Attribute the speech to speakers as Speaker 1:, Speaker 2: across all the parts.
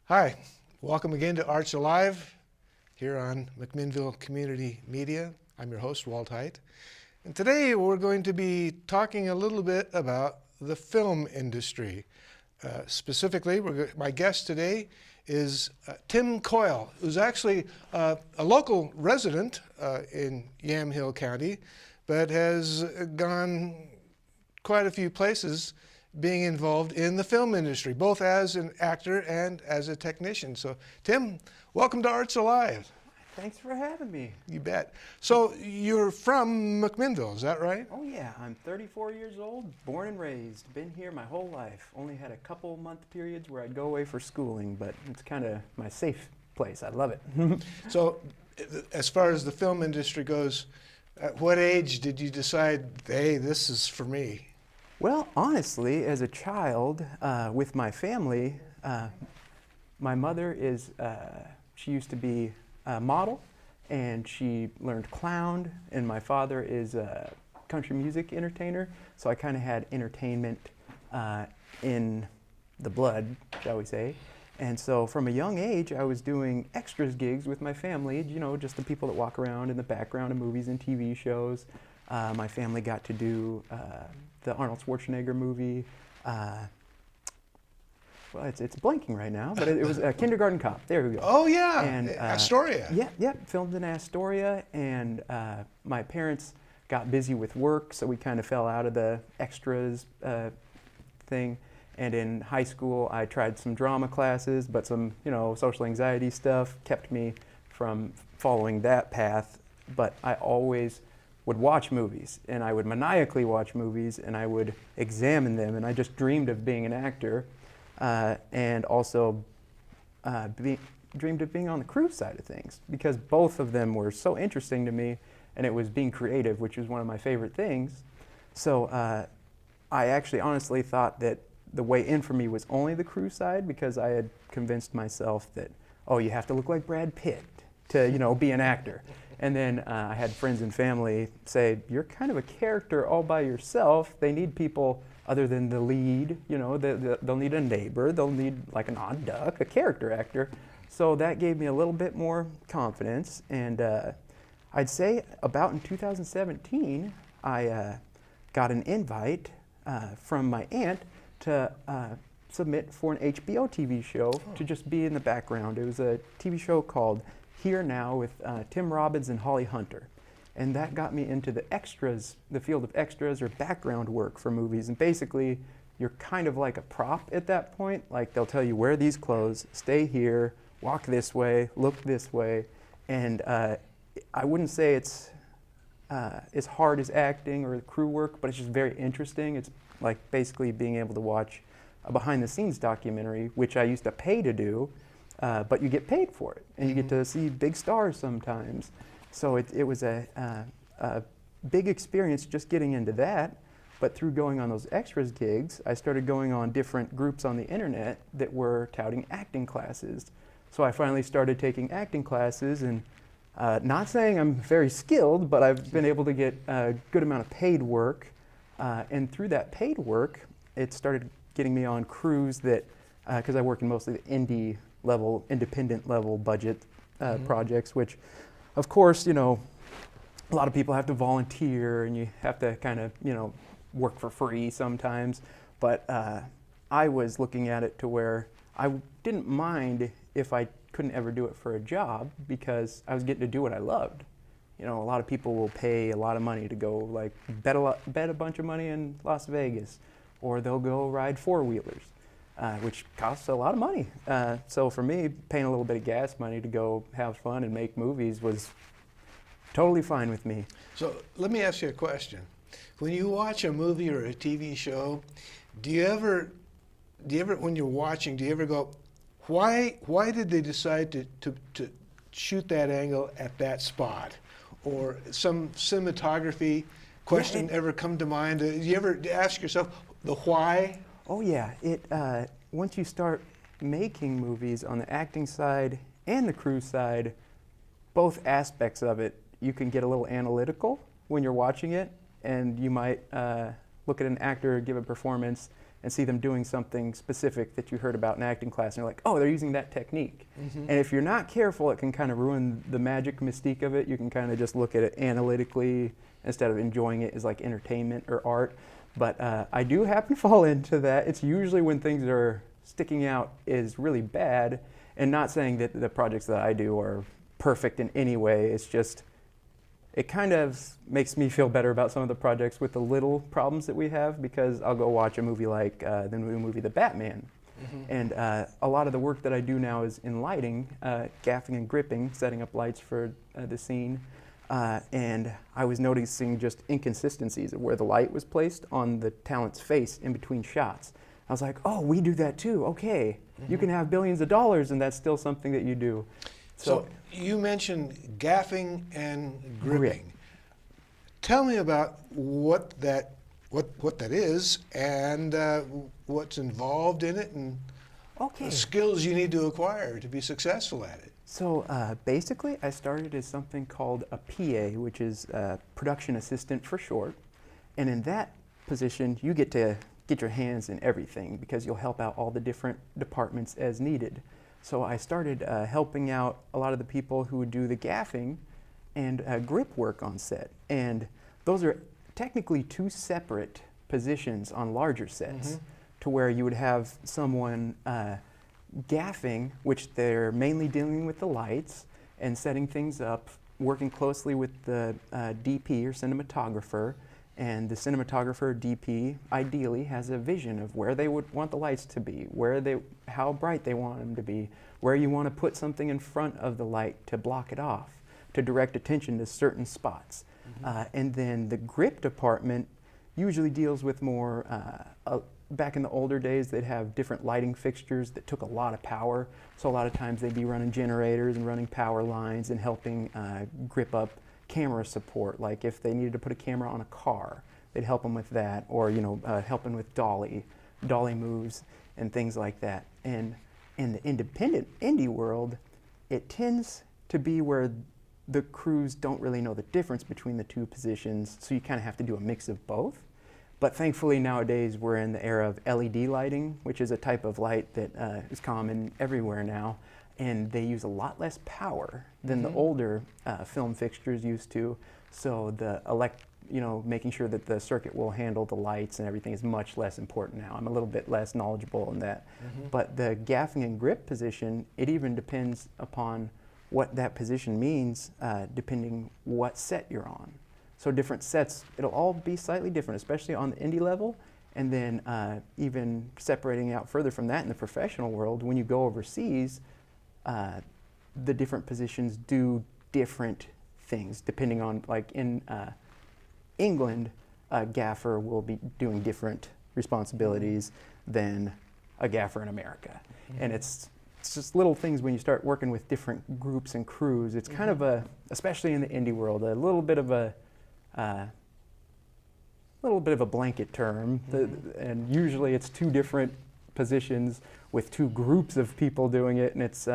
Speaker 1: Hi, welcome again to Arts Alive here on McMinnville Community Media. I'm your host, Walt Haight. And today we're going to be talking a little bit about the film industry. Specifically, my guest today is Tim Coyle, who's actually a local resident in Yamhill County, but has gone quite a few places being involved in the film industry, both as an actor and as a technician. So, Tim, welcome to Arts Alive.
Speaker 2: Thanks for having me.
Speaker 1: You bet. So, you're from McMinnville, is that right?
Speaker 2: Oh yeah, I'm 34 years old, born and raised, been here my whole life. Only had a couple month periods where I'd go away for schooling, but it's kind of my safe place. I love it.
Speaker 1: So, as far as the film industry goes, at what age did you decide, hey, this is for me?
Speaker 2: Well, honestly, as a child with my family, my mother is, she used to be a model and she learned clown, and my father is a country music entertainer, so I kind of had entertainment in the blood, shall we say. And so from a young age, I was doing extras gigs with my family, you know, just the people that walk around in the background of movies and TV shows. My family got to do the Arnold Schwarzenegger movie. Well, it's blanking right now, but it was Kindergarten Cop. There we go.
Speaker 1: Oh yeah,
Speaker 2: and,
Speaker 1: Astoria.
Speaker 2: Yeah, filmed in Astoria, and my parents got busy with work, so we kind of fell out of the extras thing. And in high school, I tried some drama classes, but some, you know, social anxiety stuff kept me from following that path. But I always would watch movies, and I would maniacally watch movies, and I would examine them, and I just dreamed of being an actor, and also dreamed of being on the crew side of things, because both of them were so interesting to me, and it was being creative, which is one of my favorite things. So I actually honestly thought that the way in for me was only the crew side, because I had convinced myself that, oh, you have to look like Brad Pitt to, you know, be an actor. And then I had friends and family say, you're kind of a character all by yourself. They need people other than the lead, you know, they'll need a neighbor, they'll need like an odd duck, a character actor. So that gave me a little bit more confidence. And I'd say about in 2017, I got an invite from my aunt to submit for an HBO TV show to just be in the background. It was a TV show called Here Now with Tim Robbins and Holly Hunter. And that got me into the extras, the field of extras or background work for movies. And basically, you're kind of like a prop at that point. Like, they'll tell you, wear these clothes, stay here, walk this way, look this way. And I wouldn't say it's as hard as acting or crew work, but it's just very interesting. It's like basically being able to watch a behind-the-scenes documentary, which I used to pay to do, but you get paid for it, and you get to see big stars sometimes. So it was a big experience just getting into that, but through going on those extras gigs, I started going on different groups on the internet that were touting acting classes. So I finally started taking acting classes, and not saying I'm very skilled, but I've been able to get a good amount of paid work, and through that paid work, it started getting me on crews that, because I work in mostly the indie level, independent level budget projects, which of course, you know, a lot of people have to volunteer and you have to kind of, you know, work for free sometimes. But I was looking at it to where I didn't mind if I couldn't ever do it for a job, because I was getting to do what I loved. You know, a lot of people will pay a lot of money to go like bet a bunch of money in Las Vegas, or they'll go ride four-wheelers. Which costs a lot of money. So for me, paying a little bit of gas money to go have fun and make movies was totally fine with me.
Speaker 1: So let me ask you a question. When you watch a movie or a TV show, do you ever, when you're watching, do you ever go, why did they decide to shoot that angle at that spot? or some cinematography question ever come to mind? Do you ever ask yourself the why?
Speaker 2: Oh yeah, once you start making movies on the acting side and the crew side, both aspects of it, you can get a little analytical when you're watching it, and you might look at an actor give a performance and see them doing something specific that you heard about in acting class, and you're like, oh, they're using that technique. And if you're not careful, it can kind of ruin the magic mystique of it. You can kind of just look at it analytically instead of enjoying it as like entertainment or art. But I do happen to fall into that. It's usually when things are sticking out is really bad, and not saying that the projects that I do are perfect in any way. It's just, it kind of makes me feel better about some of the projects with the little problems that we have, because I'll go watch a movie like the new movie The Batman. And a lot of the work that I do now is in lighting, gaffing and gripping, setting up lights for the scene. And I was noticing just inconsistencies of where the light was placed on the talent's face in between shots. I was like, oh, we do that too, okay. You can have billions of dollars and that's still something that you do.
Speaker 1: So you mentioned gaffing and gripping. Tell me about what that is and what's involved in it, and the skills you need to acquire to be successful at it.
Speaker 2: So basically, I started as something called a PA, which is production assistant for short. And in that position, you get to get your hands in everything because you'll help out all the different departments as needed. So I started helping out a lot of the people who would do the gaffing and grip work on set. And those are technically two separate positions on larger sets, to where you would have someone gaffing, which they're mainly dealing with the lights and setting things up, working closely with the DP or cinematographer. And the cinematographer, DP, ideally has a vision of where they would want the lights to be, how bright they want them to be, where you want to put something in front of the light to block it off, to direct attention to certain spots. And then the grip department usually deals with more, back in the older days, they'd have different lighting fixtures that took a lot of power. So a lot of times they'd be running generators and running power lines and helping grip up camera support. Like if they needed to put a camera on a car, they'd help them with that, or helping with dolly moves and things like that. And in the independent indie world, it tends to be where the crews don't really know the difference between the two positions, so you kind of have to do a mix of both. But thankfully nowadays we're in the era of LED lighting, which is a type of light that is common everywhere now, and they use a lot less power than the older film fixtures used to. So the making sure that the circuit will handle the lights and everything is much less important now. I'm a little bit less knowledgeable in that. But the gaffing and grip position, it even depends upon what that position means, depending what set you're on. So different sets, it'll all be slightly different, especially on the indie level. And then even separating out further from that in the professional world, when you go overseas, the different positions do different things depending on, like in England, a gaffer will be doing different responsibilities than a gaffer in America. And it's just little things when you start working with different groups and crews. It's kind of especially in the indie world, a little bit of a blanket term, and usually it's two different positions with two groups of people doing it, and it's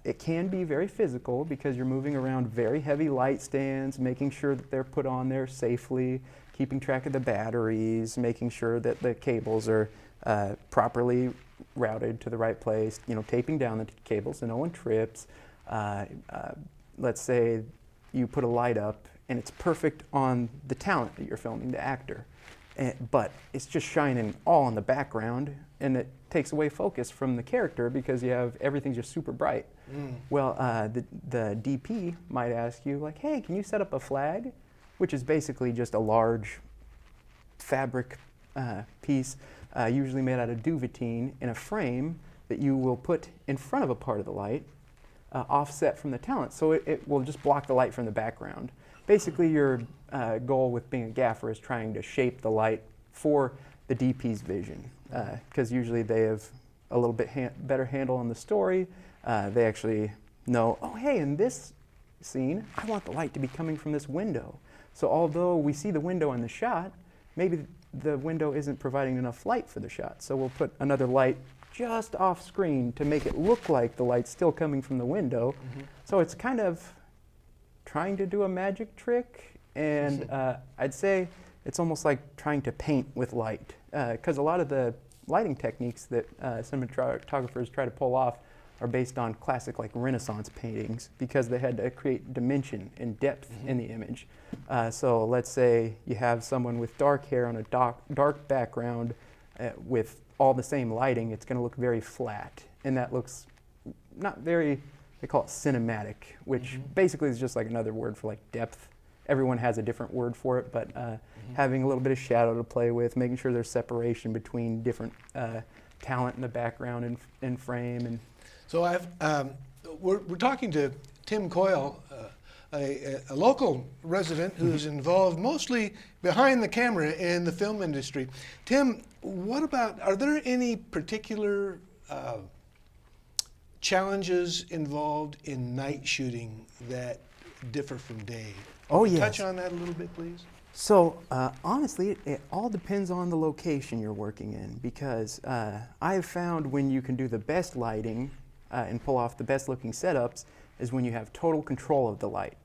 Speaker 2: it can be very physical because you're moving around very heavy light stands, making sure that they're put on there safely, keeping track of the batteries, making sure that the cables are properly routed to the right place, taping down the cables so no one trips. Let's say you put a light up and it's perfect on the talent that you're filming, the actor, but it's just shining all in the background, and it takes away focus from the character because everything's just super bright. Well, the DP might ask you, like, hey, can you set up a flag? Which is basically just a large fabric piece, usually made out of duvetine, in a frame that you will put in front of a part of the light, offset from the talent, so it will just block the light from the background. Basically, your goal with being a gaffer is trying to shape the light for the DP's vision, because usually they have a little bit better handle on the story. They actually know, oh hey, in this scene, I want the light to be coming from this window. So although we see the window in the shot, maybe the window isn't providing enough light for the shot. So we'll put another light just off screen to make it look like the light's still coming from the window. So it's kind of trying to do a magic trick, and I'd say it's almost like trying to paint with light, because a lot of the lighting techniques that cinematographers try to pull off are based on classic like Renaissance paintings, because they had to create dimension and depth in the image. So let's say you have someone with dark hair on a dark background with all the same lighting, it's going to look very flat, and that looks not very, they call it cinematic, which basically is just like another word for like depth. Everyone has a different word for it, but having a little bit of shadow to play with, making sure there's separation between different talent in the background and frame. And
Speaker 1: so we're talking to Tim Coyle, a local resident who's involved mostly behind the camera in the film industry. Tim, are there any particular challenges involved in night shooting that differ from day?
Speaker 2: Oh, yes.
Speaker 1: Touch on that a little bit, please.
Speaker 2: So honestly, it all depends on the location you're working in, because I have found when you can do the best lighting and pull off the best looking setups is when you have total control of the light.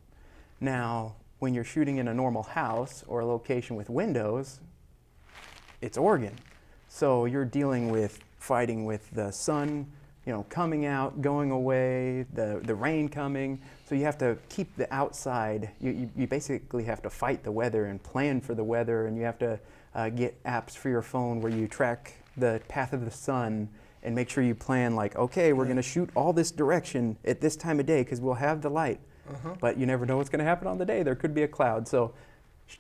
Speaker 2: Now, when you're shooting in a normal house or a location with windows, it's Oregon. So you're dealing with fighting with the sun, coming out, going away, the rain coming. So you have to keep the outside, you basically have to fight the weather and plan for the weather, and you have to get apps for your phone where you track the path of the sun and make sure you plan like, okay, we're going to shoot all this direction at this time of day because we'll have the light. But you never know what's going to happen on the day. There could be a cloud. So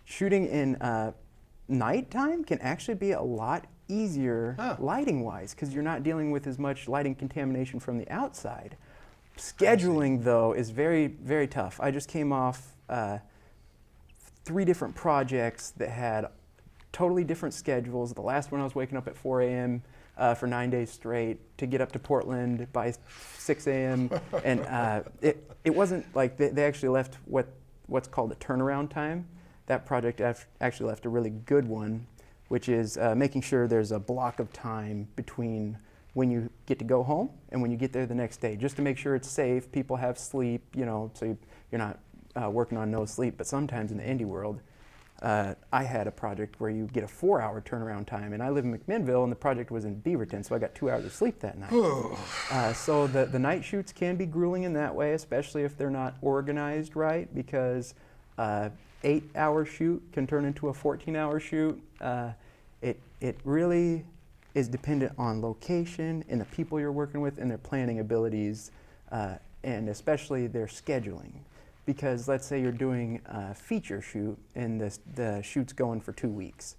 Speaker 2: shooting in nighttime can actually be a lot easier lighting-wise, because you're not dealing with as much lighting contamination from the outside. Scheduling, though, is very, very tough. I just came off 3 different projects that had totally different schedules. The last one I was waking up at 4 a.m. For 9 days straight to get up to Portland by 6 a.m. And it wasn't like they actually left what's called a turnaround time. That project actually left a really good one, which is making sure there's a block of time between when you get to go home and when you get there the next day, just to make sure it's safe, people have sleep, so you're not working on no sleep. But sometimes in the indie world, I had a project where you get a 4-hour turnaround time, and I live in McMinnville, and the project was in Beaverton, so I got 2 hours of sleep that night. So the night shoots can be grueling in that way, especially if they're not organized right, because 8-hour shoot can turn into a 14-hour shoot. It really is dependent on location and the people you're working with and their planning abilities, and especially their scheduling. Because let's say you're doing a feature shoot and the shoot's going for 2 weeks.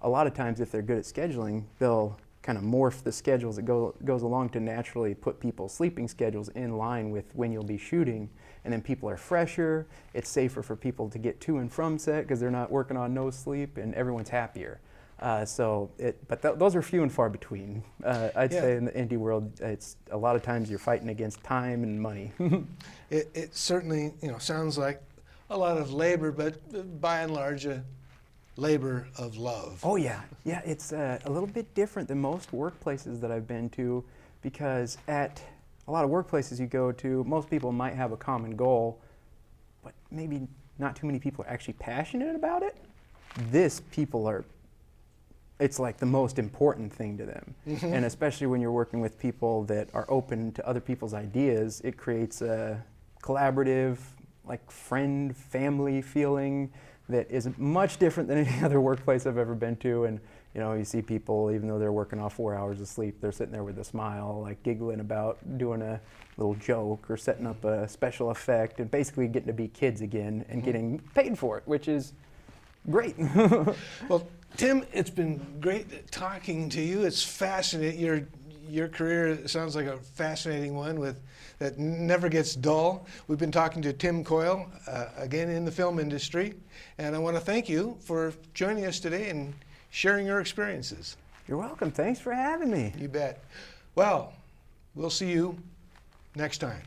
Speaker 2: A lot of times if they're good at scheduling, they'll kind of morph the schedules that goes along to naturally put people's sleeping schedules in line with when you'll be shooting. And then people are fresher, it's safer for people to get to and from set because they're not working on no sleep, and everyone's happier. But those are few and far between. I'd say in the indie world, it's a lot of times you're fighting against time and money.
Speaker 1: It certainly sounds like a lot of labor, but by and large a labor of love.
Speaker 2: Oh yeah, it's a little bit different than most workplaces that I've been to, because at a lot of workplaces you go to, most people might have a common goal, but maybe not too many people are actually passionate about it. It's like the most important thing to them. And especially when you're working with people that are open to other people's ideas, it creates a collaborative, like friend, family feeling that is much different than any other workplace I've ever been to. And you see people, even though they're working off 4 hours of sleep, they're sitting there with a smile, like giggling about doing a little joke or setting up a special effect and basically getting to be kids again and getting paid for it, which is great.
Speaker 1: Well, Tim, it's been great talking to you. It's fascinating. Your career sounds like a fascinating one that never gets dull. We've been talking to Tim Coyle, again in the film industry, and I want to thank you for joining us today and sharing your experiences.
Speaker 2: You're welcome. Thanks for having me.
Speaker 1: You bet. Well, we'll see you next time.